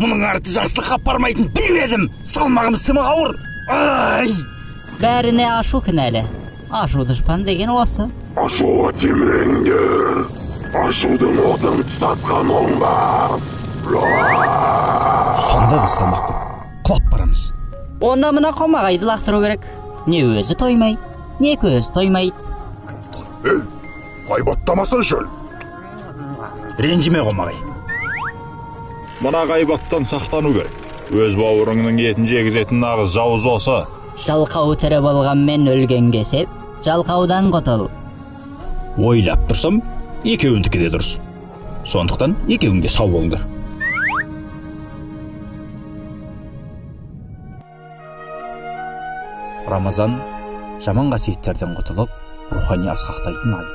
Мұның арты жақсылыққа апармайтын біліп едім. Салмағымыз тым ауыр. Ай! Бәріне ашу кінәлі. Ашу дұшпан деген осы. Ашуға тимеңдер. Ашудың отын тұтатқан оңбас. Сонда да салмақ көп. Құлап барамыз. Онда мына қомағайды лақтыру керек. Не өзі тоймайды, не көзі тоймайды. Қайбаттамасын шөл. Ренжіме Қомағай. Мына ғайбаттан сақтану керек. Өз бауырыңның етін жегізетін нағыз жауыз olsa. Жалқау тірі болғанмен өлген кесеп, жалқаудан құтыл. Ойлап тұрсам, екеуіндікі де дұрыс. Сондықтан екеуің де сау болыңдар. Рамазан жаман қасиеттерден құтылып, рухани асқақтайтын ай.